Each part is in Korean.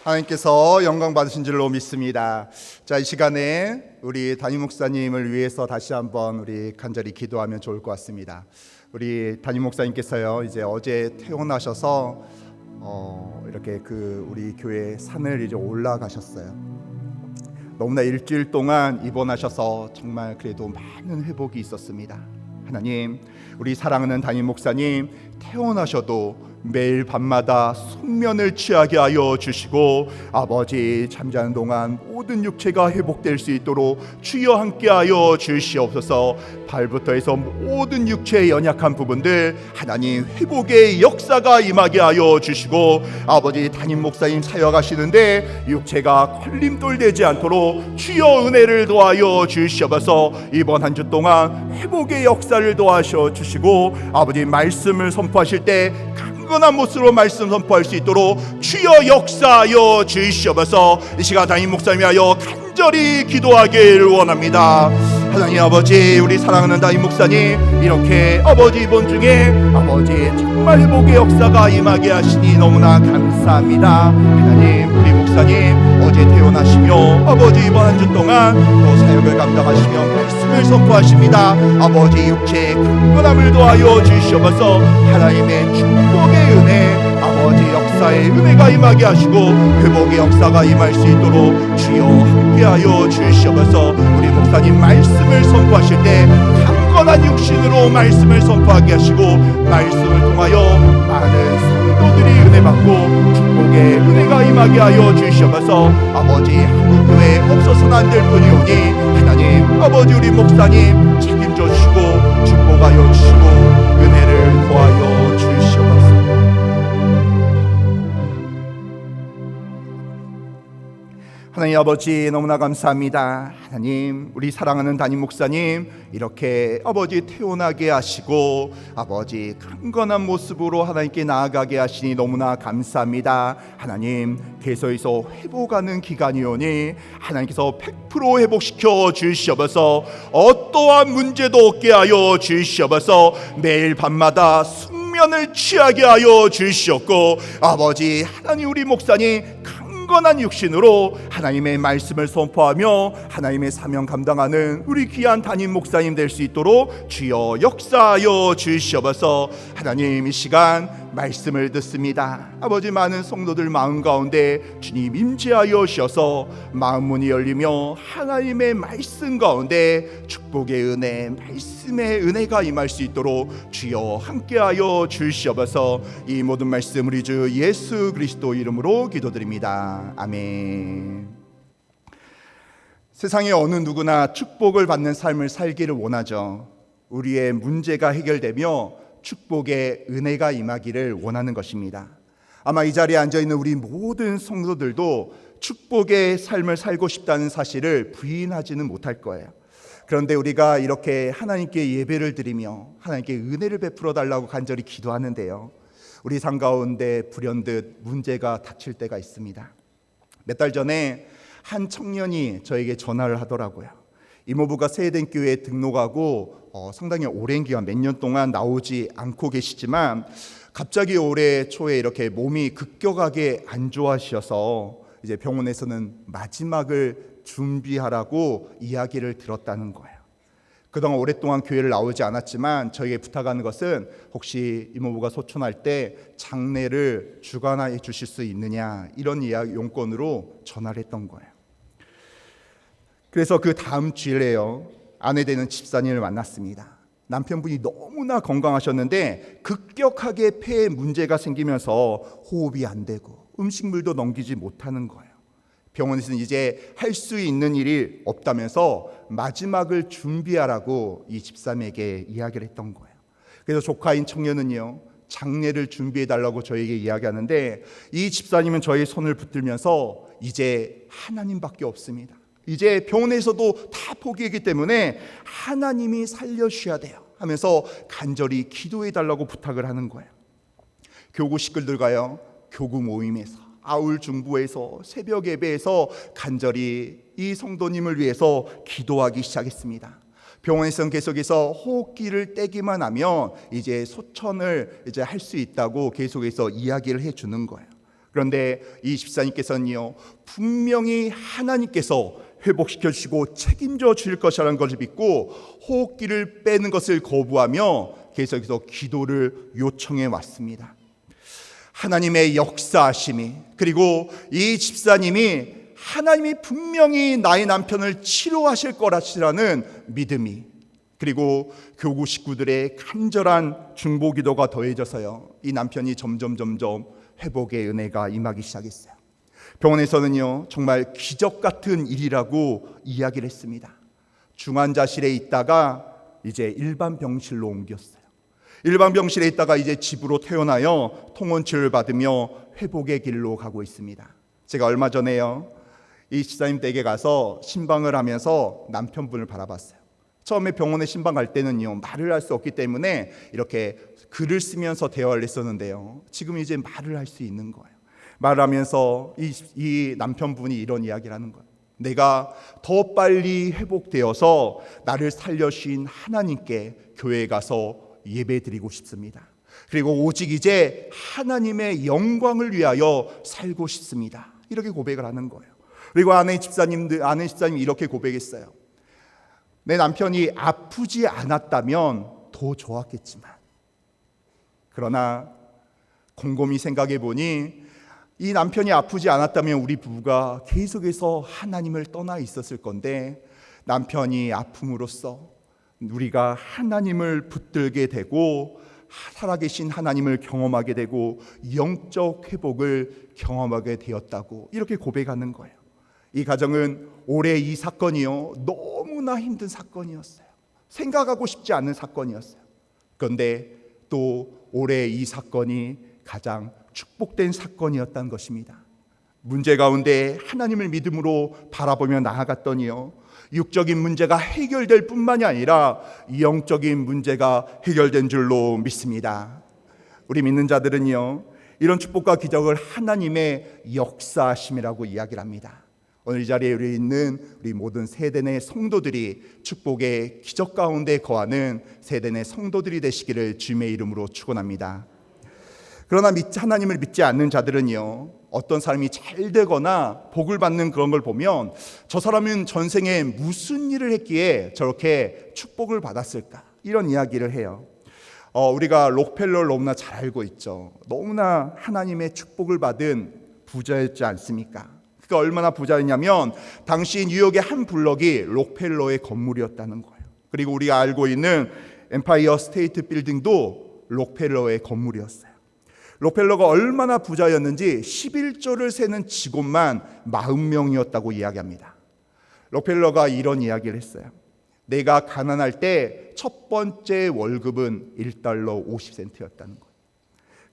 하나님께서 영광 받으신 줄로 믿습니다. 자, 이 시간에 우리 담임 목사님을 위해서 다시 한번 우리 간절히 기도하면 좋을 것 같습니다. 우리 담임 목사님께서요, 이제 어제 퇴원하셔서 이렇게 우리 교회 산을 이제 올라가셨어요. 너무나 일주일 동안 입원하셔서 정말 그래도 많은 회복이 있었습니다. 하나님, 우리 사랑하는 담임 목사님 퇴원하셔도 매일 밤마다 숙면을 취하게 하여 주시고, 아버지 잠자는 동안 모든 육체가 회복될 수 있도록 주여 함께하여 주시옵소서. 발부터 해서 모든 육체의 연약한 부분들 하나님 회복의 역사가 임하게 하여 주시고, 아버지 담임 목사님 사역하시는데 육체가 걸림돌 되지 않도록 주여 은혜를 도하여 주시옵소서. 이번 한 주 동안 회복의 역사를 도하셔 주시고, 아버지 말씀을 선포하실 때 강건한 모습으로 말씀 선포할 수 있도록 주여 역사하여 주시옵소서. 이 시간 담임 목사님이 하여 간절히 기도하길 원합니다. 하나님 아버지, 우리 사랑하는 담임 목사님 이렇게 아버지 이번 중에 아버지 정말 회복의 역사가 임하게 하시니 너무나 감사합니다. 하나님, 우리 목사님 어제 퇴원하시며 아버지 이번 한 주 동안 또 사역을 감당하시며 말씀을 선포하십니다. 아버지 육체의 강건함을 도하여 주시옵소서. 하나님의 축복의 은혜, 아버지 역사의 은혜가 임하게 하시고 회복의 역사가 임할 수 있도록 주여 함께하여 주시옵소서. 우리 목사님 말씀을 선포하실 때 강건한 육신으로 말씀을 선포하게 하시고, 말씀을 통하여 많은 성도들이 은혜 받고 축복의 은혜가 임하게 하여 주시옵소서. 아버지 한국교회 없어서는 안 될 뿐이오니 하나님 아버지 우리 목사님 책임져 주시고 축복하여 주시고 은혜를 도하여 주시옵소서. 하나님 아버지 너무나 감사합니다. 하나님, 우리 사랑하는 담임 목사님 이렇게 아버지 태어나게 하시고 아버지 강건한 모습으로 하나님께 나아가게 하시니 너무나 감사합니다. 하나님, 계속해서 회복하는 기간이오니 하나님께서 100% 회복시켜 주시옵소서. 어떠한 문제도 없게 하여 주시옵소서. 매일 밤마다 숙면을 취하게 하여 주시옵고, 아버지 하나님 우리 목사님 강건한 육신으로 하나님의 말씀을 선포하며 하나님의 사명 감당하는 우리 귀한 담임 목사님 될 수 있도록 주여 역사하여 주시옵소서. 하나님, 이 시간 말씀을 듣습니다. 아버지 많은 성도들 마음 가운데 주님 임재하여 주셔서 마음 문이 열리며 하나님의 말씀 가운데 축복의 은혜, 말씀의 은혜가 임할 수 있도록 주여 함께하여 주시옵소서. 이 모든 말씀 우리 주 예수 그리스도 이름으로 기도드립니다. 아멘. 세상에 어느 누구나 축복을 받는 삶을 살기를 원하죠. 우리의 문제가 해결되며 축복의 은혜가 임하기를 원하는 것입니다. 아마 이 자리에 앉아있는 우리 모든 성도들도 축복의 삶을 살고 싶다는 사실을 부인하지는 못할 거예요. 그런데 우리가 이렇게 하나님께 예배를 드리며 하나님께 은혜를 베풀어 달라고 간절히 기도하는데요, 우리 삶 가운데 불현듯 문제가 닥칠 때가 있습니다. 몇 달 전에 한 청년이 저에게 전화를 하더라고요. 이모부가 세eden 교회에 등록하고 상당히 오랜 기간 몇 년 동안 나오지 않고 계시지만 갑자기 올해 초에 이렇게 몸이 급격하게 안 좋아지셔서 이제 병원에서는 마지막을 준비하라고 이야기를 들었다는 거예요. 그동안 오랫동안 교회를 나오지 않았지만 저에게 부탁하는 것은 혹시 이모부가 소천할 때 장례를 주관해 주실 수 있느냐, 이런 용건으로 전화를 했던 거예요. 그래서 그 다음 주일에요, 아내 되는 집사님을 만났습니다. 남편분이 너무나 건강하셨는데 급격하게 폐에 문제가 생기면서 호흡이 안 되고 음식물도 넘기지 못하는 거예요. 병원에서는 이제 할 수 있는 일이 없다면서 마지막을 준비하라고 이 집사님에게 이야기를 했던 거예요. 그래서 조카인 청년은요, 장례를 준비해달라고 저에게 이야기하는데 이 집사님은 저의 손을 붙들면서 이제 하나님밖에 없습니다. 이제 병원에서도 다 포기했기 때문에 하나님이 살려주셔야 돼요 하면서 간절히 기도해달라고 부탁을 하는 거예요. 교구 식구들과요, 교구 모임에서, 아울 중부에서, 새벽 예배에서 간절히 이 성도님을 위해서 기도하기 시작했습니다. 병원에서는 계속해서 호흡기를 떼기만 하면 이제 소천을 이제 할 수 있다고 계속해서 이야기를 해주는 거예요. 그런데 이 집사님께서는요, 분명히 하나님께서 회복시켜 주시고 책임져 주실 것이라는 것을 믿고 호흡기를 빼는 것을 거부하며 계속해서 기도를 요청해 왔습니다. 하나님의 역사하심이, 그리고 이 집사님이 하나님이 분명히 나의 남편을 치료하실 거라는 믿음이, 그리고 교구 식구들의 간절한 중보기도가 더해져서요, 이 남편이 점점 회복의 은혜가 임하기 시작했어요. 병원에서는요, 정말 기적 같은 일이라고 이야기를 했습니다. 중환자실에 있다가 이제 일반 병실로 옮겼어요. 일반 병실에 있다가 이제 집으로 퇴원하여 통원치료를 받으며 회복의 길로 가고 있습니다. 제가 얼마 전에요, 이 집사님 댁에 가서 신방을 하면서 남편분을 바라봤어요. 처음에 병원에 신방 갈 때는요, 말을 할 수 없기 때문에 이렇게 글을 쓰면서 대화를 했었는데요, 지금 이제 말을 할 수 있는 거예요. 말을 하면서 이 남편분이 이런 이야기를 하는 거예요. 내가 더 빨리 회복되어서 나를 살려주신 하나님께 교회에 가서 예배드리고 싶습니다. 그리고 오직 이제 하나님의 영광을 위하여 살고 싶습니다. 이렇게 고백을 하는 거예요. 그리고 아내 집사님이 이렇게 고백했어요. 내 남편이 아프지 않았다면 더 좋았겠지만, 그러나 곰곰이 생각해 보니 이 남편이 아프지 않았다면 우리 부부가 계속해서 하나님을 떠나 있었을 건데, 남편이 아픔으로써 우리가 하나님을 붙들게 되고 살아계신 하나님을 경험하게 되고 영적 회복을 경험하게 되었다고 이렇게 고백하는 거예요. 이 가정은 올해 이 사건이요, 너무나 힘든 사건이었어요. 생각하고 싶지 않은 사건이었어요. 그런데 또 올해 이 사건이 가장 축복된 사건이었다는 것입니다. 문제 가운데 하나님을 믿음으로 바라보며 나아갔더니요, 육적인 문제가 해결될 뿐만이 아니라 영적인 문제가 해결된 줄로 믿습니다. 우리 믿는 자들은요, 이런 축복과 기적을 하나님의 역사하심이라고 이야기를 합니다. 오늘 이 자리에 있는 우리 모든 세대내 성도들이 축복의 기적 가운데 거하는 세대내 성도들이 되시기를 주님의 이름으로 축원합니다. 그러나 하나님을 믿지 않는 자들은요, 어떤 사람이 잘 되거나 복을 받는 그런 걸 보면 저 사람은 전생에 무슨 일을 했기에 저렇게 축복을 받았을까, 이런 이야기를 해요. 우리가 록펠러를 너무나 잘 알고 있죠. 너무나 하나님의 축복을 받은 부자였지 않습니까? 그가 얼마나 부자였냐면 당시 뉴욕의 한 블럭이 록펠러의 건물이었다는 거예요. 그리고 우리가 알고 있는 엠파이어 스테이트 빌딩도 록펠러의 건물이었어요. 록펠러가 얼마나 부자였는지 11조를 세는 직원만 40명이었다고 이야기합니다. 록펠러가 이런 이야기를 했어요. 내가 가난할 때 첫 번째 월급은 $1 50센트였다는 거예요.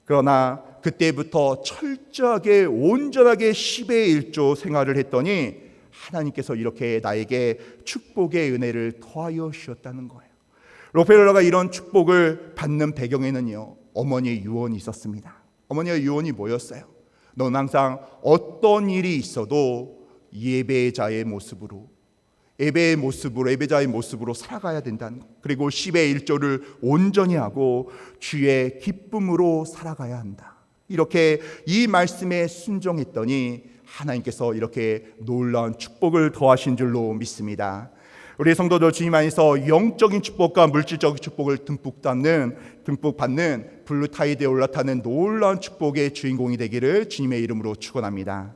그러나 그때부터 철저하게 온전하게 10의 1조 생활을 했더니 하나님께서 이렇게 나에게 축복의 은혜를 더하여 주셨다는 거예요. 록펠러가 이런 축복을 받는 배경에는요, 어머니의 유언이 있었습니다. 어머니의 유언이 뭐였어요? 넌 항상 어떤 일이 있어도 예배자의 모습으로, 예배자의 모습으로 살아가야 된다는 것. 그리고 10의 1조를 온전히 하고 주의 기쁨으로 살아가야 한다. 이렇게 이 말씀에 순종했더니 하나님께서 이렇게 놀라운 축복을 더하신 줄로 믿습니다. 우리 성도들 주님 안에서 영적인 축복과 물질적인 축복을 듬뿍 받는 블루타이드에 올라타는 놀라운 축복의 주인공이 되기를 주님의 이름으로 축원합니다.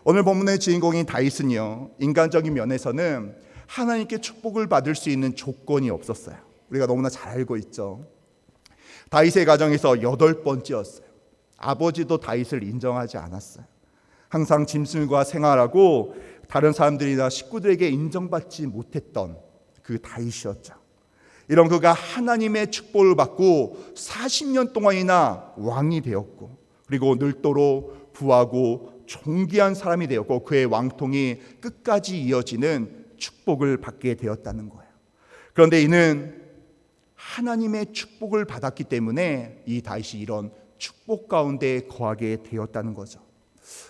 오늘 본문의 주인공인 다윗은요, 인간적인 면에서는 하나님께 축복을 받을 수 있는 조건이 없었어요. 우리가 너무나 잘 알고 있죠. 다윗의 가정에서 8번째였어요. 아버지도 다윗을 인정하지 않았어요. 항상 짐승과 생활하고 다른 사람들이나 식구들에게 인정받지 못했던 그 다윗이었죠. 이런 그가 하나님의 축복을 받고 40년 동안이나 왕이 되었고, 그리고 늙도록 부하고 존귀한 사람이 되었고, 그의 왕통이 끝까지 이어지는 축복을 받게 되었다는 거예요. 그런데 이는 하나님의 축복을 받았기 때문에 이 다윗이 이런 축복 가운데 거하게 되었다는 거죠.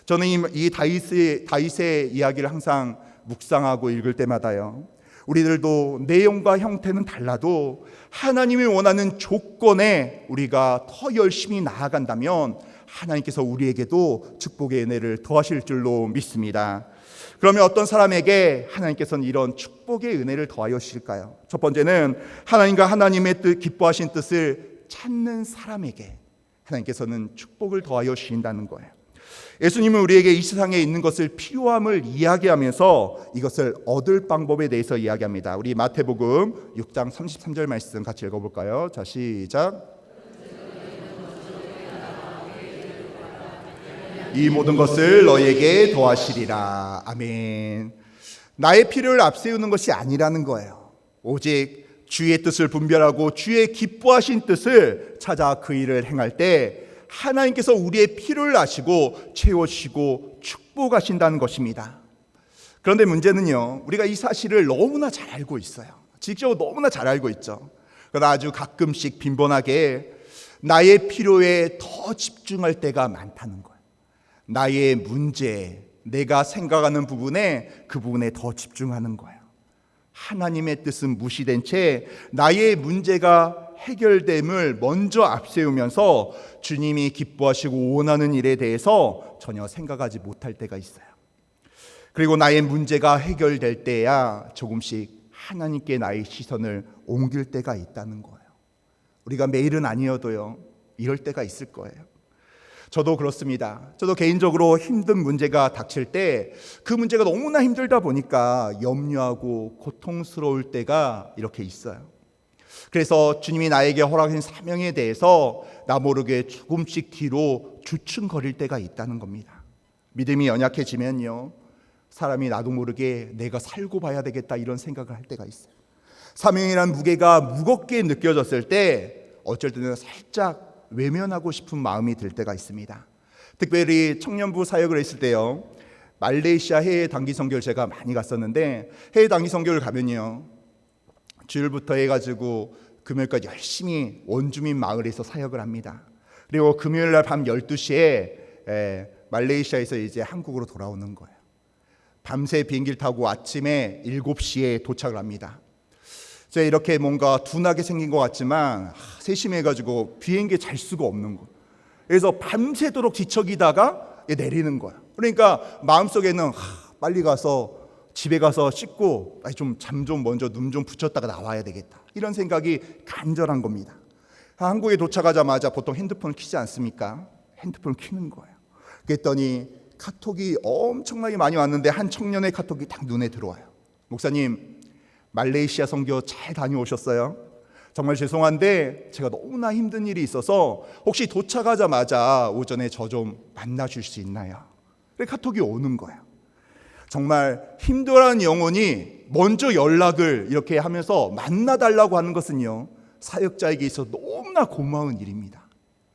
저는 이 다윗의 이야기를 항상 묵상하고 읽을 때마다요, 우리들도 내용과 형태는 달라도 하나님이 원하는 조건에 우리가 더 열심히 나아간다면 하나님께서 우리에게도 축복의 은혜를 더하실 줄로 믿습니다. 그러면 어떤 사람에게 하나님께서는 이런 축복의 은혜를 더하여 주실까요? 첫 번째는 하나님과 하나님의 뜻, 기뻐하신 뜻을 찾는 사람에게 하나님께서는 축복을 더하여 주신다는 거예요. 예수님은 우리에게 이 세상에 있는 것을 필요함을 이야기하면서 이것을 얻을 방법에 대해서 이야기합니다. 우리 마태복음 6장 33절 말씀 같이 읽어볼까요? 자, 시작. 이 모든 것을 너에게 더하시리라. 아멘. 나의 필요를 앞세우는 것이 아니라는 거예요. 오직 주의 뜻을 분별하고 주의 기뻐하신 뜻을 찾아 그 일을 행할 때 하나님께서 우리의 필요를 아시고 채워주시고 축복하신다는 것입니다. 그런데 문제는요, 우리가 이 사실을 너무나 잘 알고 있어요. 지식적으로 너무나 잘 알고 있죠. 그러나 아주 가끔씩 빈번하게 나의 필요에 더 집중할 때가 많다는 거예요. 나의 문제, 내가 생각하는 부분에 그 부분에 더 집중하는 거예요. 하나님의 뜻은 무시된 채 나의 문제가 해결됨을 먼저 앞세우면서 주님이 기뻐하시고 원하는 일에 대해서 전혀 생각하지 못할 때가 있어요. 그리고 나의 문제가 해결될 때야 조금씩 하나님께 나의 시선을 옮길 때가 있다는 거예요. 우리가 매일은 아니어도요, 이럴 때가 있을 거예요. 저도 그렇습니다. 저도 개인적으로 힘든 문제가 닥칠 때 그 문제가 너무나 힘들다 보니까 염려하고 고통스러울 때가 이렇게 있어요. 그래서 주님이 나에게 허락하신 사명에 대해서 나 모르게 조금씩 뒤로 주춤거릴 때가 있다는 겁니다. 믿음이 연약해지면요, 사람이 나도 모르게 내가 살고 봐야 되겠다 이런 생각을 할 때가 있어요. 사명이란 무게가 무겁게 느껴졌을 때 어쩔 때는 살짝 외면하고 싶은 마음이 들 때가 있습니다. 특별히 청년부 사역을 했을 때요, 말레이시아 해외 단기 선교를 제가 많이 갔었는데, 해외 단기 선교를 가면요, 주일부터 해가지고 금요일까지 열심히 원주민 마을에서 사역을 합니다. 그리고 금요일날 밤 12시에 말레이시아에서 이제 한국으로 돌아오는 거예요. 밤새 비행기를 타고 아침에 7시에 도착을 합니다. 제가 이렇게 뭔가 둔하게 생긴 것 같지만 세심해가지고 비행기에 잘 수가 없는 거예요. 그래서 밤새도록 뒤척이다가 내리는 거야. 그러니까 마음속에는 빨리 가서 집에 가서 씻고 잠 좀 먼저 눈 좀 붙였다가 나와야 되겠다, 이런 생각이 간절한 겁니다. 한국에 도착하자마자 보통 핸드폰을 켜지 않습니까? 핸드폰을 켜는 거예요. 그랬더니 카톡이 엄청나게 많이 왔는데 한 청년의 카톡이 딱 눈에 들어와요. 목사님, 말레이시아 선교 잘 다녀오셨어요? 정말 죄송한데 제가 너무나 힘든 일이 있어서 혹시 도착하자마자 오전에 저 좀 만나줄 수 있나요? 그래 카톡이 오는 거예요. 정말 힘들어하는 영혼이 먼저 연락을 이렇게 하면서 만나달라고 하는 것은요, 사역자에게 있어서 너무나 고마운 일입니다.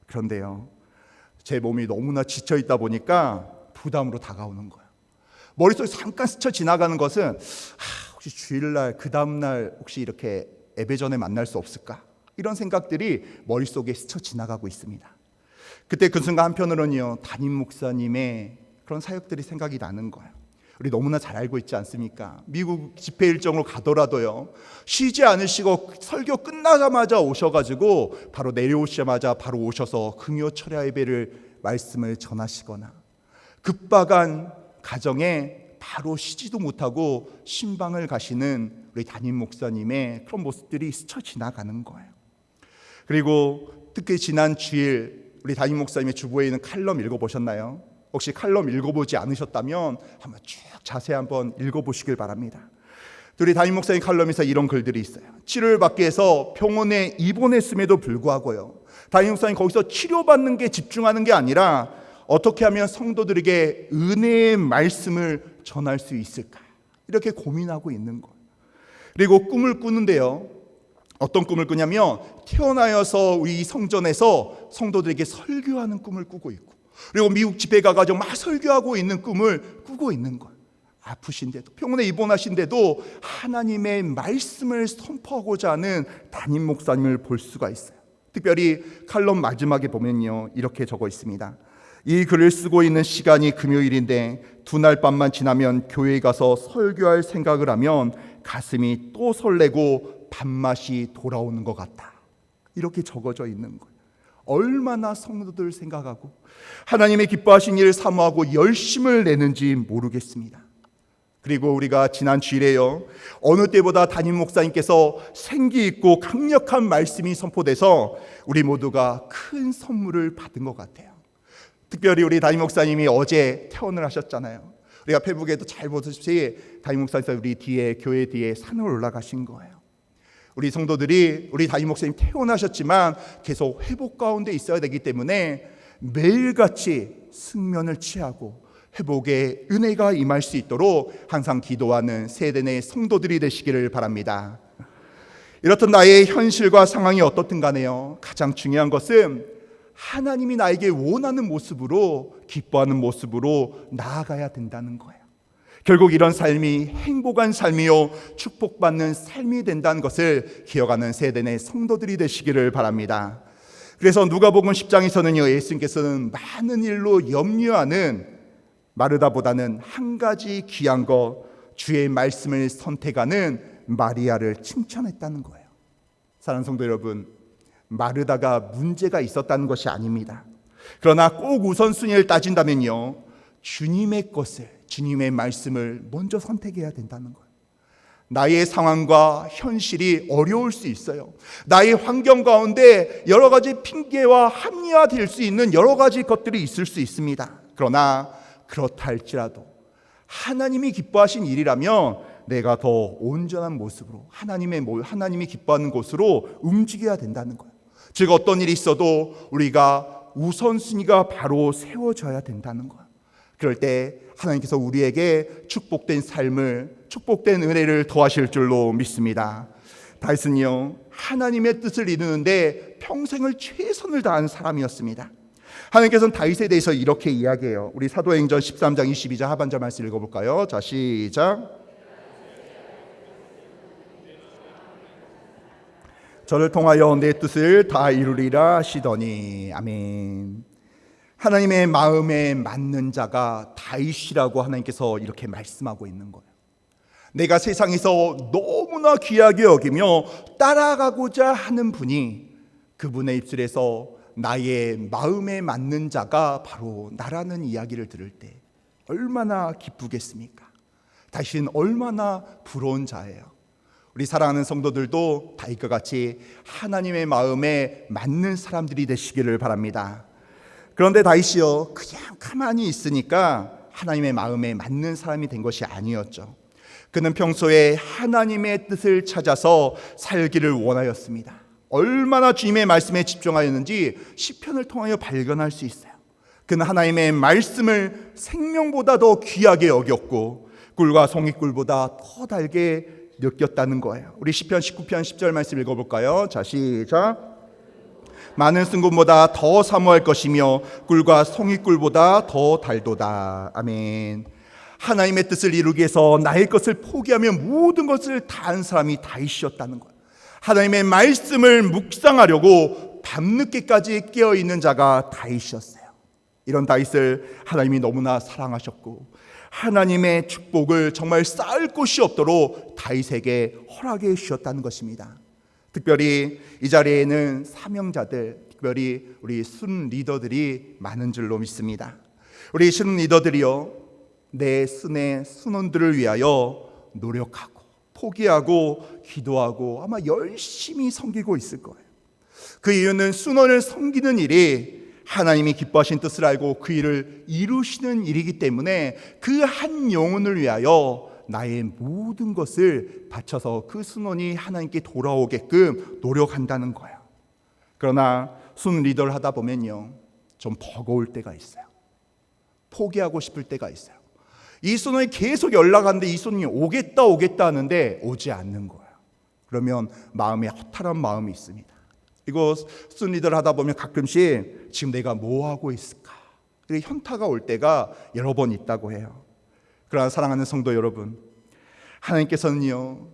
그런데요, 제 몸이 너무나 지쳐있다 보니까 부담으로 다가오는 거예요. 머릿속에 잠깐 스쳐 지나가는 것은 혹시 주일날 그 다음날 혹시 이렇게 예배 전에 만날 수 없을까, 이런 생각들이 머릿속에 스쳐 지나가고 있습니다. 그때 그 순간 한편으로는요, 담임 목사님의 그런 사역들이 생각이 나는 거예요. 우리 너무나 잘 알고 있지 않습니까? 미국 집회 일정으로 가더라도요, 쉬지 않으시고 설교 끝나자마자 오셔가지고 바로 내려오시자마자 바로 오셔서 금요 철야 예배를 말씀을 전하시거나, 급박한 가정에 바로 쉬지도 못하고 신방을 가시는 우리 담임 목사님의 그런 모습들이 스쳐 지나가는 거예요. 그리고 특히 지난 주일 우리 담임 목사님의 주보에 있는 칼럼 읽어보셨나요? 혹시 칼럼 읽어보지 않으셨다면 한번 쭉 자세히 한번 읽어보시길 바랍니다. 우리 담임 목사님 칼럼에서 이런 글들이 있어요. 치료를 받기 위해서 병원에 입원했음에도 불구하고요, 담임 목사님 거기서 치료받는 게 집중하는 게 아니라 어떻게 하면 성도들에게 은혜의 말씀을 전할 수 있을까, 이렇게 고민하고 있는 거예요. 그리고 꿈을 꾸는데요, 어떤 꿈을 꾸냐면 태어나여서 우리 성전에서 성도들에게 설교하는 꿈을 꾸고 있고, 그리고 미국 집회 가가지고 막 설교하고 있는 꿈을 꾸고 있는 거예요. 아프신데도, 병원에 입원하신데도 하나님의 말씀을 선포하고자 하는 담임 목사님을 볼 수가 있어요. 특별히 칼럼 마지막에 보면요, 이렇게 적어 있습니다. 이 글을 쓰고 있는 시간이 금요일인데 두 날 밤만 지나면 교회에 가서 설교할 생각을 하면 가슴이 또 설레고 밥맛이 돌아오는 것 같다, 이렇게 적어져 있는 거예요. 얼마나 성도들 생각하고 하나님의 기뻐하신 일을 사모하고 열심을 내는지 모르겠습니다. 그리고 우리가 지난 주일에요, 어느 때보다 담임 목사님께서 생기 있고 강력한 말씀이 선포돼서 우리 모두가 큰 선물을 받은 것 같아요. 특별히 우리 담임 목사님이 어제 퇴원을 하셨잖아요. 우리가 페북에도 잘 보듯이 담임 목사님께서 우리 뒤에, 교회 뒤에 산을 올라가신 거예요. 우리 성도들이 우리 담임 목사님 퇴원하셨지만 계속 회복 가운데 있어야 되기 때문에 매일같이 승면을 취하고 회복의 은혜가 임할 수 있도록 항상 기도하는 세대 내 성도들이 되시기를 바랍니다. 이렇듯 나의 현실과 상황이 어떻든 간에요, 가장 중요한 것은 하나님이 나에게 원하는 모습으로, 기뻐하는 모습으로 나아가야 된다는 거예요. 결국 이런 삶이 행복한 삶이요 축복받는 삶이 된다는 것을 기억하는 세대 내 성도들이 되시기를 바랍니다. 그래서 누가복음 10장에서는요, 예수님께서는 많은 일로 염려하는 마르다보다는 한 가지 귀한 것, 주의 말씀을 선택하는 마리아를 칭찬했다는 거예요. 사랑하는 성도 여러분, 마르다가 문제가 있었다는 것이 아닙니다. 그러나 꼭 우선순위를 따진다면요, 주님의 것을, 주님의 말씀을 먼저 선택해야 된다는 거예요. 나의 상황과 현실이 어려울 수 있어요. 나의 환경 가운데 여러 가지 핑계와 합리화될 수 있는 여러 가지 것들이 있을 수 있습니다. 그러나 그렇다 할지라도 하나님이 기뻐하신 일이라면 내가 더 온전한 모습으로 하나님이 기뻐하는 곳으로 움직여야 된다는 거예요. 즉 어떤 일이 있어도 우리가 우선순위가 바로 세워져야 된다는 거예요. 그럴 때 하나님께서 우리에게 축복된 삶을, 축복된 은혜를 더하실 줄로 믿습니다. 다윗은요, 하나님의 뜻을 이루는데 평생을 최선을 다한 사람이었습니다. 하나님께서는 다윗에 대해서 이렇게 이야기해요. 우리 사도행전 13장 22절 하반절 말씀 읽어볼까요? 자, 시작. 저를 통하여 내 뜻을 다 이루리라 하시더니. 아멘. 하나님의 마음에 맞는 자가 다윗이라고 하나님께서 이렇게 말씀하고 있는 거예요. 내가 세상에서 너무나 귀하게 여기며 따라가고자 하는 분이, 그분의 입술에서 나의 마음에 맞는 자가 바로 나라는 이야기를 들을 때 얼마나 기쁘겠습니까? 다윗은 얼마나 부러운 자예요. 우리 사랑하는 성도들도 다윗과 같이 하나님의 마음에 맞는 사람들이 되시기를 바랍니다. 그런데 다윗이요, 그냥 가만히 있으니까 하나님의 마음에 맞는 사람이 된 것이 아니었죠. 그는 평소에 하나님의 뜻을 찾아서 살기를 원하였습니다. 얼마나 주님의 말씀에 집중하였는지 시편을 통하여 발견할 수 있어요. 그는 하나님의 말씀을 생명보다 더 귀하게 여겼고 꿀과 송이꿀보다 더 달게 느꼈다는 거예요. 우리 시편 19편 10절 말씀 읽어볼까요? 자, 시작. 많은 순금보다 더 사모할 것이며 꿀과 송이꿀보다 더 달도다. 아멘. 하나님의 뜻을 이루기 위해서 나의 것을 포기하며 모든 것을 다한 사람이 다윗이었다는 거예요. 하나님의 말씀을 묵상하려고 밤늦게까지 깨어있는 자가 다윗이었어요. 이런 다윗을 하나님이 너무나 사랑하셨고 하나님의 축복을 정말 쌓을 곳이 없도록 다윗에게 허락해 주셨다는 것입니다. 특별히 이 자리에는 사명자들, 특별히 우리 순 리더들이 많은 줄로 믿습니다. 우리 순 리더들이요, 내 순의 순원들을 위하여 노력하고 포기하고 기도하고 아마 열심히 섬기고 있을 거예요. 그 이유는 순원을 섬기는 일이 하나님이 기뻐하신 뜻을 알고 그 일을 이루시는 일이기 때문에 그 한 영혼을 위하여 나의 모든 것을 바쳐서 그 순원이 하나님께 돌아오게끔 노력한다는 거예요. 그러나 순 리더를 하다 보면요, 좀 버거울 때가 있어요. 포기하고 싶을 때가 있어요. 이 순원이 계속 연락하는데 이 순원이 오겠다 하는데 오지 않는 거예요. 그러면 마음에 허탈한 마음이 있습니다. 이거 순 리더를 하다 보면 가끔씩 지금 내가 뭐 하고 있을까? 현타가 올 때가 여러 번 있다고 해요. 그러나 사랑하는 성도 여러분, 하나님께서는요,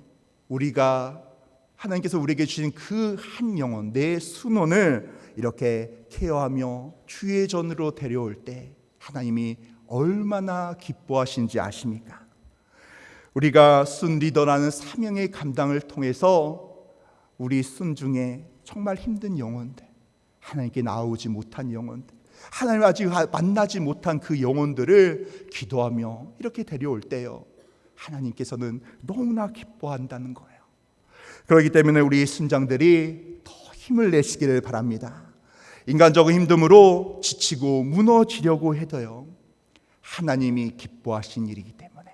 하나님께서 우리에게 주신 그 한 영혼, 내 순원을 이렇게 케어하며 주의 전으로 데려올 때 하나님이 얼마나 기뻐하신지 아십니까? 우리가 순 리더라는 사명의 감당을 통해서 우리 순 중에 정말 힘든 영혼들, 하나님께 나오지 못한 영혼들, 하나님을 아직 만나지 못한 그 영혼들을 기도하며 이렇게 데려올 때요, 하나님께서는 너무나 기뻐한다는 거예요. 그렇기 때문에 우리 순장들이 더 힘을 내시기를 바랍니다. 인간적인 힘듦으로 지치고 무너지려고 해도요, 하나님이 기뻐하신 일이기 때문에,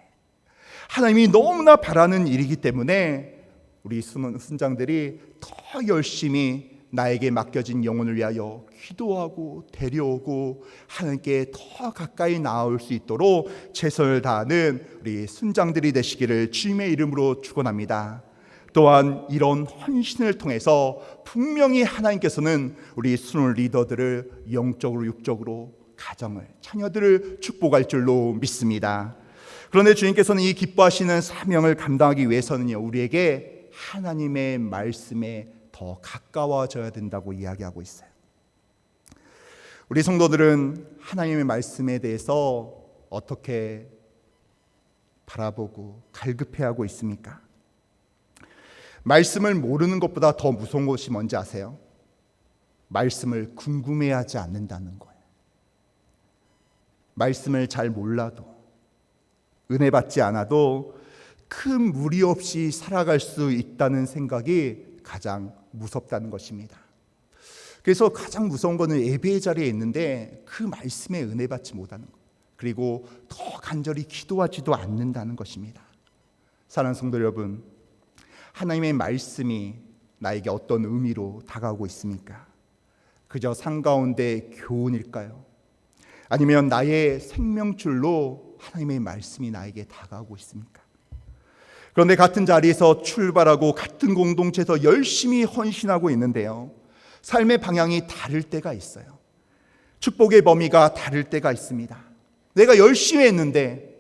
하나님이 너무나 바라는 일이기 때문에 우리 순장들이 더 열심히 나에게 맡겨진 영혼을 위하여 기도하고 데려오고 하나님께 더 가까이 나아올 수 있도록 최선을 다하는 우리 순장들이 되시기를 주님의 이름으로 축원합니다. 또한 이런 헌신을 통해서 분명히 하나님께서는 우리 순 리더들을 영적으로 육적으로 가정을, 자녀들을 축복할 줄로 믿습니다. 그런데 주님께서는 이 기뻐하시는 사명을 감당하기 위해서는요, 우리에게 하나님의 말씀에 더 가까워져야 된다고 이야기하고 있어요. 우리 성도들은 하나님의 말씀에 대해서 어떻게 바라보고 갈급해하고 있습니까? 말씀을 모르는 것보다 더 무서운 것이 뭔지 아세요? 말씀을 궁금해하지 않는다는 거예요. 말씀을 잘 몰라도, 은혜 받지 않아도 큰 무리 없이 살아갈 수 있다는 생각이 가장 무섭다는 것입니다. 그래서 가장 무서운 것은 예배의 자리에 있는데 그 말씀에 은혜 받지 못하는 것, 그리고 더 간절히 기도하지도 않는다는 것입니다. 사랑하는 성도 여러분, 하나님의 말씀이 나에게 어떤 의미로 다가오고 있습니까? 그저 산 가운데 교훈일까요? 아니면 나의 생명줄로 하나님의 말씀이 나에게 다가오고 있습니까? 그런데 같은 자리에서 출발하고 같은 공동체에서 열심히 헌신하고 있는데요, 삶의 방향이 다를 때가 있어요. 축복의 범위가 다를 때가 있습니다. 내가 열심히 했는데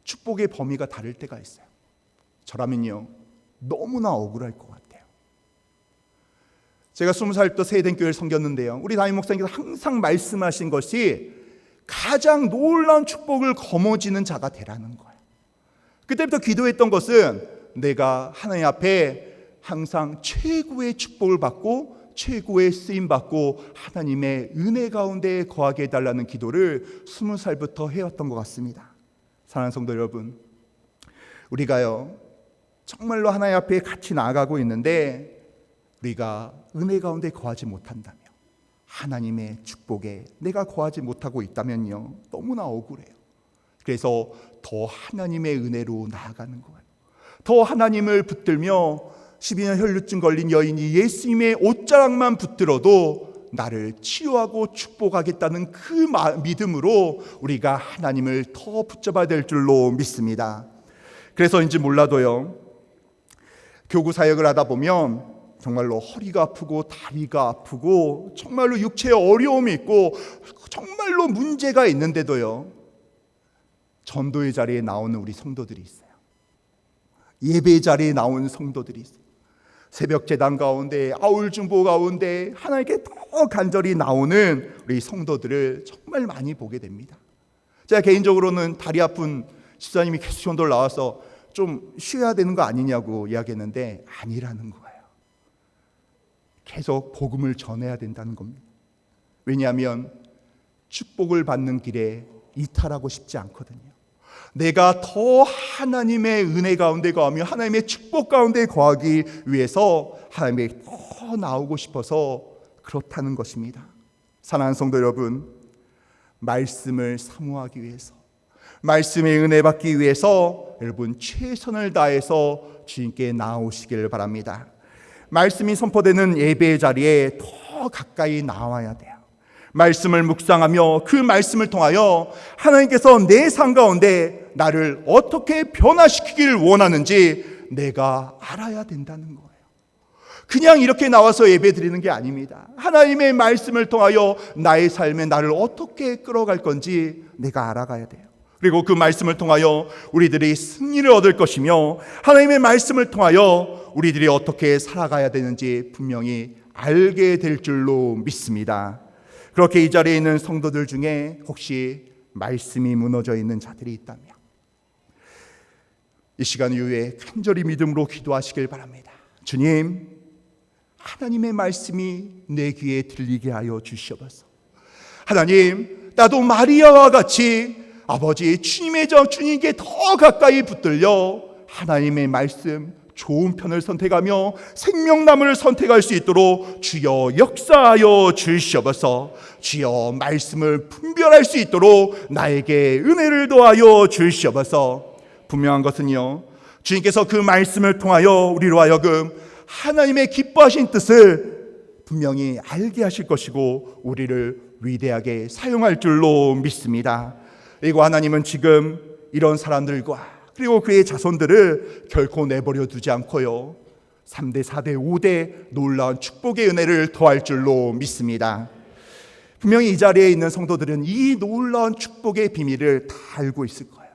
축복의 범위가 다를 때가 있어요. 저라면요, 너무나 억울할 것 같아요. 제가 20살 때 세대된 교회를 섬겼는데요, 우리 담임 목사님께서 항상 말씀하신 것이 가장 놀라운 축복을 거머쥐는 자가 되라는 거예요. 그때부터 기도했던 것은 내가 하나님 앞에 항상 최고의 축복을 받고 최고의 쓰임받고 하나님의 은혜 가운데 거하게 해달라는 기도를 20살부터 해왔던 것 같습니다. 사랑하는 성도 여러분, 우리가요 정말로 하나님 앞에 같이 나아가고 있는데 우리가 은혜 가운데 거하지 못한다면, 하나님의 축복에 내가 거하지 못하고 있다면요, 너무나 억울해요. 그래서 더 하나님의 은혜로 나아가는 거예요. 더 하나님을 붙들며 12년 혈루증 걸린 여인이 예수님의 옷자락만 붙들어도 나를 치유하고 축복하겠다는 그 믿음으로 우리가 하나님을 더 붙잡아야 될 줄로 믿습니다. 그래서인지 몰라도요, 교구 사역을 하다 보면 정말로 허리가 아프고 다리가 아프고 정말로 육체에 어려움이 있고 정말로 문제가 있는데도요, 전도의 자리에 나오는 우리 성도들이 있어요. 예배의 자리에 나오는 성도들이 있어요. 새벽 제단 가운데, 아울 중보 가운데 하나님께 더 간절히 나오는 우리 성도들을 정말 많이 보게 됩니다. 제가 개인적으로는 다리 아픈 집사님이 계속 전도를 나와서 좀 쉬어야 되는 거 아니냐고 이야기했는데 아니라는 거예요. 계속 복음을 전해야 된다는 겁니다. 왜냐하면 축복을 받는 길에 이탈하고 싶지 않거든요. 내가 더 하나님의 은혜 가운데 거하며 하나님의 축복 가운데 거하기 위해서 하나님께 더 나오고 싶어서 그렇다는 것입니다. 사랑하는 성도 여러분, 말씀을 사모하기 위해서, 말씀의 은혜 받기 위해서 여러분 최선을 다해서 주님께 나오시기를 바랍니다. 말씀이 선포되는 예배의 자리에 더 가까이 나와야 돼요. 말씀을 묵상하며 그 말씀을 통하여 하나님께서 내 삶 가운데 나를 어떻게 변화시키기를 원하는지 내가 알아야 된다는 거예요. 그냥 이렇게 나와서 예배 드리는 게 아닙니다. 하나님의 말씀을 통하여 나의 삶에 나를 어떻게 끌어갈 건지 내가 알아가야 돼요. 그리고 그 말씀을 통하여 우리들이 승리를 얻을 것이며 하나님의 말씀을 통하여 우리들이 어떻게 살아가야 되는지 분명히 알게 될 줄로 믿습니다. 그렇게 이 자리에 있는 성도들 중에 혹시 말씀이 무너져 있는 자들이 있다면 이 시간 이후에 간절히 믿음으로 기도하시길 바랍니다. 주님, 하나님의 말씀이 내 귀에 들리게 하여 주시옵소서. 하나님, 나도 마리아와 같이 아버지 주님의 주님께 더 가까이 붙들려 하나님의 말씀 좋은 편을 선택하며 생명나무를 선택할 수 있도록 주여 역사하여 주시옵소서. 주여 말씀을 분별할 수 있도록 나에게 은혜를 더하여 주시옵소서. 분명한 것은요, 주님께서 그 말씀을 통하여 우리로 하여금 하나님의 기뻐하신 뜻을 분명히 알게 하실 것이고 우리를 위대하게 사용할 줄로 믿습니다. 그리고 하나님은 지금 이런 사람들과 그리고 그의 자손들을 결코 내버려 두지 않고요, 3대, 4대, 5대 놀라운 축복의 은혜를 더할 줄로 믿습니다. 분명히 이 자리에 있는 성도들은 이 놀라운 축복의 비밀을 다 알고 있을 거예요.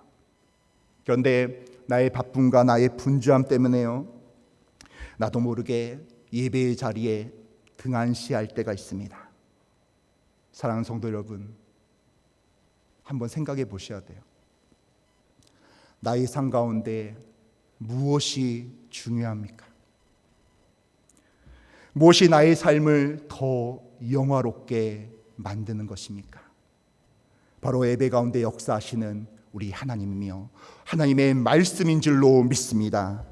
그런데 나의 바쁨과 나의 분주함 때문에요, 나도 모르게 예배의 자리에 등한시할 때가 있습니다. 사랑하는 성도 여러분, 한번 생각해 보셔야 돼요. 나의 삶 가운데 무엇이 중요합니까? 무엇이 나의 삶을 더 영화롭게 만드는 것입니까? 바로 예배 가운데 역사하시는 우리 하나님이며 하나님의 말씀인 줄로 믿습니다.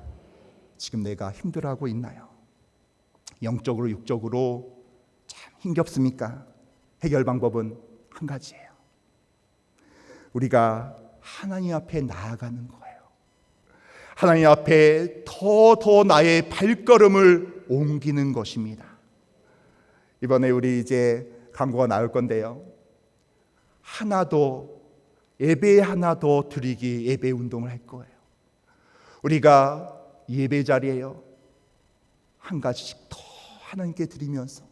지금 내가 힘들어하고 있나요? 영적으로 육적으로 참 힘겹습니까? 해결 방법은 한 가지예요. 우리가 하나님 앞에 나아가는 거예요. 하나님 앞에 더 나의 발걸음을 옮기는 것입니다. 이번에 우리 이제 광고가 나올 건데요, 예배 하나 더 드리기 예배 운동을 할 거예요. 우리가 예배 자리에요, 한 가지씩 더 하나님께 드리면서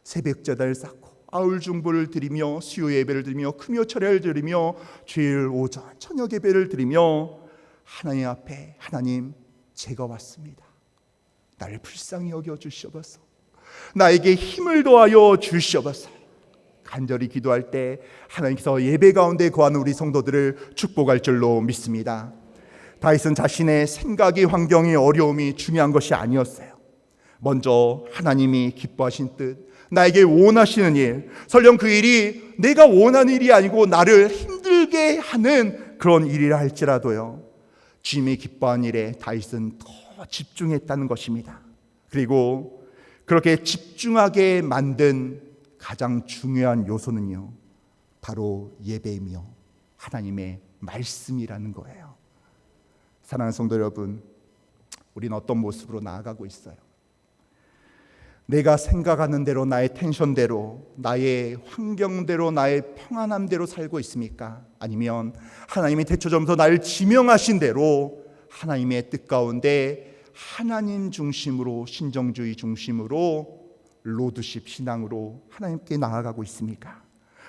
새벽 제단을 쌓고 아울 중보를 드리며 수요 예배를 드리며 금요 철야를 드리며 주일 오전 저녁 예배를 드리며 하나님 앞에, 하나님 제가 왔습니다. 나를 불쌍히 여겨 주시옵소서. 나에게 힘을 더하여 주시옵소서. 간절히 기도할 때 하나님께서 예배 가운데 거하는 우리 성도들을 축복할 줄로 믿습니다. 다윗은 자신의 생각이, 환경이, 어려움이 중요한 것이 아니었어요. 먼저 하나님이 기뻐하신 뜻, 나에게 원하시는 일, 설령 그 일이 내가 원하는 일이 아니고 나를 힘들게 하는 그런 일이라 할지라도요, 주님이 기뻐한 일에 다윗은 더 집중했다는 것입니다. 그리고 그렇게 집중하게 만든 가장 중요한 요소는요, 바로 예배이며 하나님의 말씀이라는 거예요. 사랑하는 성도 여러분, 우리는 어떤 모습으로 나아가고 있어요? 내가 생각하는 대로, 나의 텐션대로, 나의 환경대로, 나의 평안함대로 살고 있습니까? 아니면 하나님이 대초점부터 나를 지명하신 대로 하나님의 뜻 가운데 하나님 중심으로, 신정주의 중심으로, 로드십 신앙으로 하나님께 나아가고 있습니까?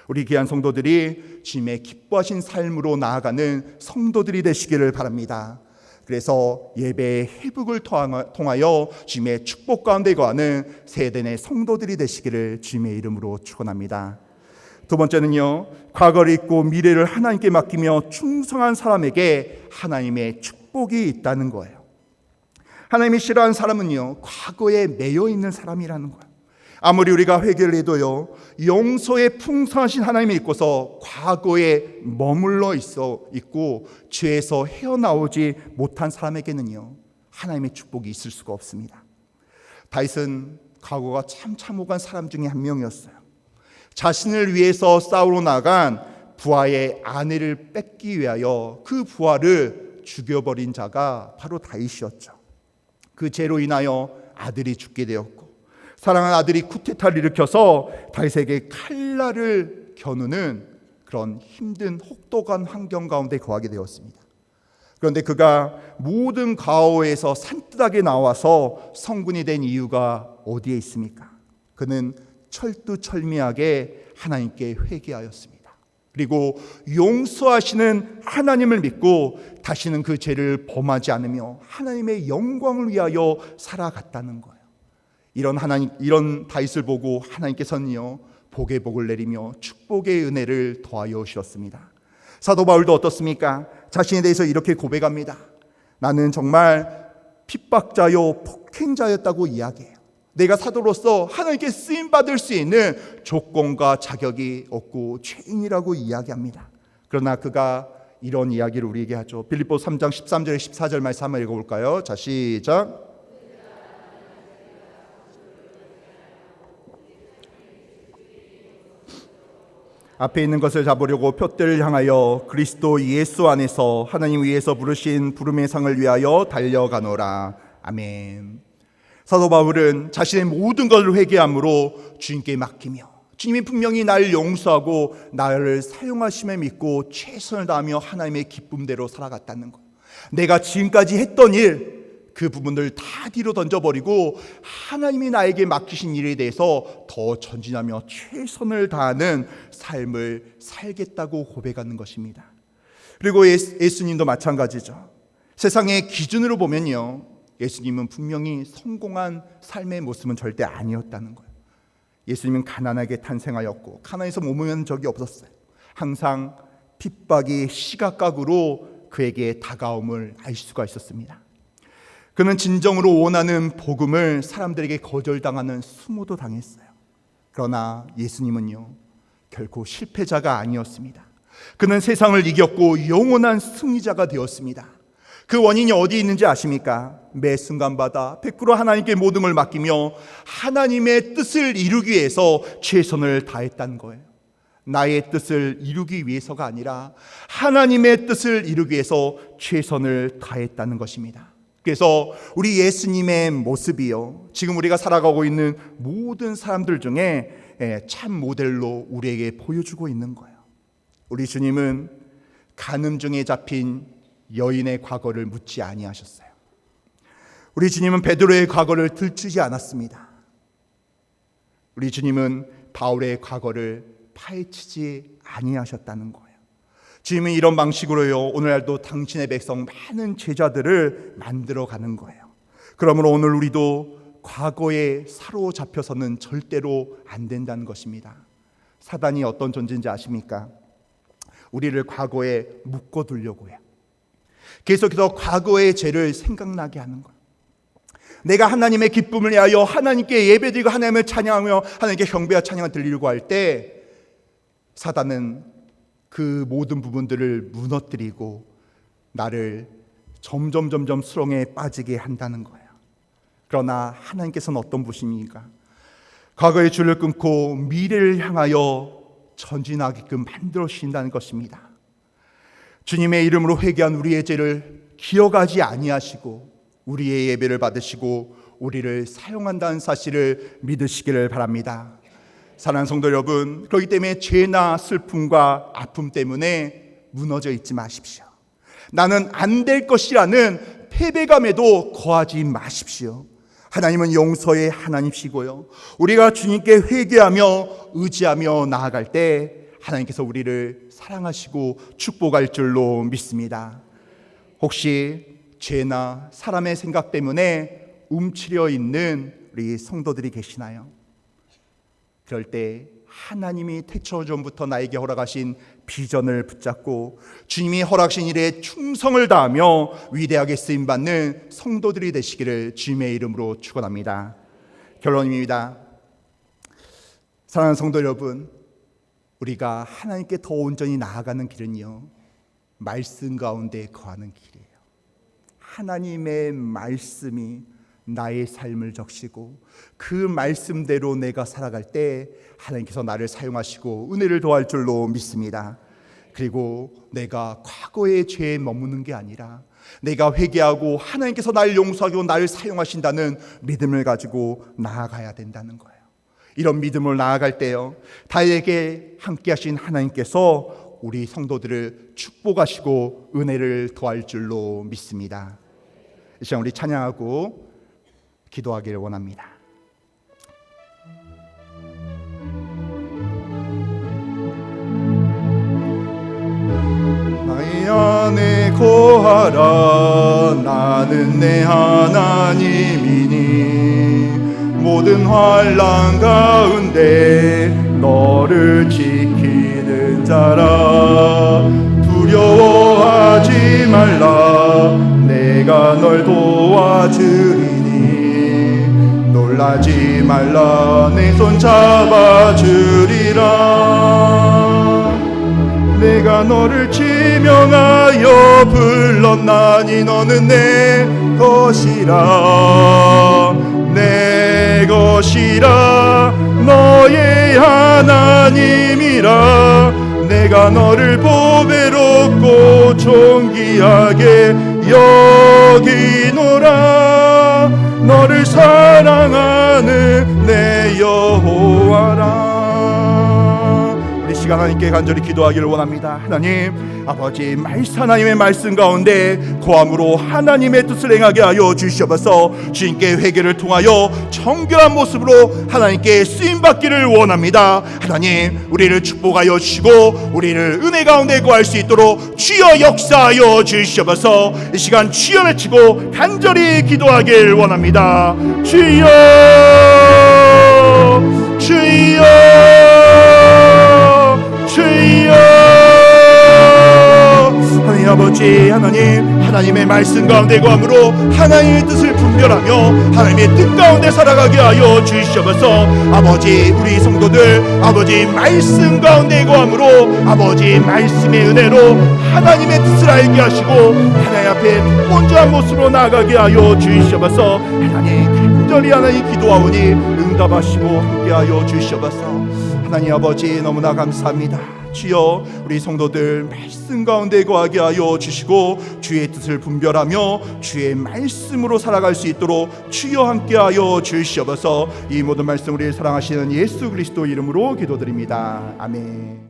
우리 귀한 성도들이 주님의 기뻐하신 삶으로 나아가는 성도들이 되시기를 바랍니다. 그래서 예배의 회복을 통하여 주님의 축복 가운데 거하는 세대의 성도들이 되시기를 주님의 이름으로 축원합니다. 두 번째는요, 과거를 잊고 미래를 하나님께 맡기며 충성한 사람에게 하나님의 축복이 있다는 거예요. 하나님이 싫어하는 사람은요, 과거에 매여 있는 사람이라는 거예요. 아무리 우리가 회개를 해도요, 용서에 풍성하신 하나님을 잊고서 과거에 머물러 있고 죄에서 헤어나오지 못한 사람에게는요, 하나님의 축복이 있을 수가 없습니다. 다윗은 과거가 참 참혹한 사람 중에 한 명이었어요. 자신을 위해서 싸우러 나간 부하의 아내를 뺏기 위하여 그 부하를 죽여버린 자가 바로 다윗이었죠. 그 죄로 인하여 아들이 죽게 되었고, 사랑하는 아들이 쿠데타를 일으켜서 다윗에게 칼날을 겨누는 그런 힘든 혹독한 환경 가운데 거하게 되었습니다. 그런데 그가 모든 가오에서 산뜻하게 나와서 성군이 된 이유가 어디에 있습니까? 그는 철두철미하게 하나님께 회개하였습니다. 그리고 용서하시는 하나님을 믿고 다시는 그 죄를 범하지 않으며 하나님의 영광을 위하여 살아갔다는 거예요. 이런 다윗을 보고 하나님께서는요, 복의 복을 내리며 축복의 은혜를 더하여 주셨습니다. 사도 바울도 어떻습니까? 자신에 대해서 이렇게 고백합니다. 나는 정말 핍박자요 폭행자였다고 이야기해요. 내가 사도로서 하나님께 쓰임받을 수 있는 조건과 자격이 없고 죄인이라고 이야기합니다. 그러나 그가 이런 이야기를 우리에게 하죠. 빌립보서 3장 13절에 14절 말씀 한번 읽어볼까요? 자, 시작. 앞에 있는 것을 잡으려고 표대를 향하여 그리스도 예수 안에서 하나님 위에서 부르신 부름의 상을 위하여 달려가노라. 아멘. 사도 바울은 자신의 모든 것을 회개함으로 주님께 맡기며 주님이 분명히 나를 용서하고 나를 사용하심에 믿고 최선을 다하며 하나님의 기쁨대로 살아갔다는 것. 내가 지금까지 했던 일, 그 부분들 다 뒤로 던져버리고 하나님이 나에게 맡기신 일에 대해서 더 전진하며 최선을 다하는 삶을 살겠다고 고백하는 것입니다. 그리고 예수님도 마찬가지죠. 세상의 기준으로 보면요, 예수님은 분명히 성공한 삶의 모습은 절대 아니었다는 거예요. 예수님은 가난하게 탄생하였고 가난에서 머무는 적이 없었어요. 항상 핍박이 시각각으로 그에게 다가옴을 알 수가 있었습니다. 그는 진정으로 원하는 복음을 사람들에게 거절당하는 수모도 당했어요. 그러나 예수님은요, 결코 실패자가 아니었습니다. 그는 세상을 이겼고 영원한 승리자가 되었습니다. 그 원인이 어디 있는지 아십니까? 매 순간마다 100% 하나님께 모든 걸 맡기며 하나님의 뜻을 이루기 위해서 최선을 다했다는 거예요. 나의 뜻을 이루기 위해서가 아니라 하나님의 뜻을 이루기 위해서 최선을 다했다는 것입니다. 그래서 우리 예수님의 모습이요, 지금 우리가 살아가고 있는 모든 사람들 중에 참 모델로 우리에게 보여주고 있는 거예요. 우리 주님은 간음 중에 잡힌 여인의 과거를 묻지 아니하셨어요. 우리 주님은 베드로의 과거를 들추지 않았습니다. 우리 주님은 바울의 과거를 파헤치지 아니하셨다는 거예요. 주님은 이런 방식으로요, 오늘날도 당신의 백성 많은 제자들을 만들어가는 거예요. 그러므로 오늘 우리도 과거에 사로잡혀서는 절대로 안 된다는 것입니다. 사단이 어떤 존재인지 아십니까? 우리를 과거에 묶어두려고 해요. 계속해서 과거의 죄를 생각나게 하는 거예요. 내가 하나님의 기쁨을 위하여 하나님께 예배드리고 하나님을 찬양하며 하나님께 경배와 찬양을 드리려고 할 때 사단은 그 모든 부분들을 무너뜨리고 나를 점점 수렁에 빠지게 한다는 거예요. 그러나 하나님께서는 어떤 분이십니까? 과거의 줄을 끊고 미래를 향하여 전진하게끔 만들어 주신다는 것입니다. 주님의 이름으로 회개한 우리의 죄를 기억하지 아니하시고 우리의 예배를 받으시고 우리를 사용한다는 사실을 믿으시기를 바랍니다. 사랑하는 성도 여러분, 그렇기 때문에 죄나 슬픔과 아픔 때문에 무너져 있지 마십시오. 나는 안 될 것이라는 패배감에도 거하지 마십시오. 하나님은 용서의 하나님이시고요, 우리가 주님께 회개하며 의지하며 나아갈 때 하나님께서 우리를 사랑하시고 축복할 줄로 믿습니다. 혹시 죄나 사람의 생각 때문에 움츠려 있는 우리 성도들이 계시나요? 그럴 때 하나님이 태초 전부터 나에게 허락하신 비전을 붙잡고 주님이 허락하신 일에 충성을 다하며 위대하게 쓰임받는 성도들이 되시기를 주님의 이름으로 축원합니다. 결론입니다. 사랑하는 성도 여러분, 우리가 하나님께 더 온전히 나아가는 길은요, 말씀 가운데 거하는 길이에요. 하나님의 말씀이 나의 삶을 적시고 그 말씀대로 내가 살아갈 때 하나님께서 나를 사용하시고 은혜를 더할 줄로 믿습니다. 그리고 내가 과거의 죄에 머무는 게 아니라 내가 회개하고 하나님께서 나를 용서하고 나를 사용하신다는 믿음을 가지고 나아가야 된다는 거예요. 이런 믿음을 나아갈 때요, 다에게 함께 하신 하나님께서 우리 성도들을 축복하시고 은혜를 더할 줄로 믿습니다. 이 시간 우리 찬양하고 기도하기를 원합니다. 나의 안에 거하라. 나는 내 하나님이니 모든 환난 가운데 너를 지키는 자라. 두려워하지 말라. 내가 널 도와주리니 놀라 가지 말라 내 손 잡아주리라. 내가 너를 지명하여 불렀나니 너는 내 것이라. 내 것이라 너의 하나님이라. 내가 너를 보배롭고 존귀하게 여기노라. 너를 사랑하는 내 여호와라. 우리 시간 하나님께 간절히 기도하기를 원합니다. 하나님 아버지, 하나님의 말씀 가운데 고함으로 하나님의 뜻을 행하게 하여 주시옵소서. 주님께 회개를 통하여 정결한 모습으로 하나님께 쓰임받기를 원합니다. 하나님 우리를 축복하여 주시고 우리를 은혜 가운데 구할 수 있도록 주여 역사하여 주시옵소서. 이 시간 주여 외치고 간절히 기도하길 원합니다. 주여 주여 주여. 하나님 아버지, 하나님의 말씀 가운데 거함으로 하나님의 뜻을 분별하며 하나님의 뜻 가운데 살아가게 하여 주시옵소서. 아버지, 우리 성도들 아버지 말씀 가운데 거함으로 아버지 말씀의 은혜로 하나님의 뜻을 알게 하시고 하나님 앞에 온전한 모습으로 나아가게 하여 주시옵소서. 하나님 간절히 하나님 기도하오니 응답하시고 함께하여 주시옵소서. 하나님 아버지 너무나 감사합니다. 주여 우리 성도들 말씀 가운데 거하게 하여 주시고 주의 뜻을 분별하며 주의 말씀으로 살아갈 수 있도록 주여 함께하여 주시옵소서. 이 모든 말씀 우리를 사랑하시는 예수 그리스도 이름으로 기도드립니다. 아멘.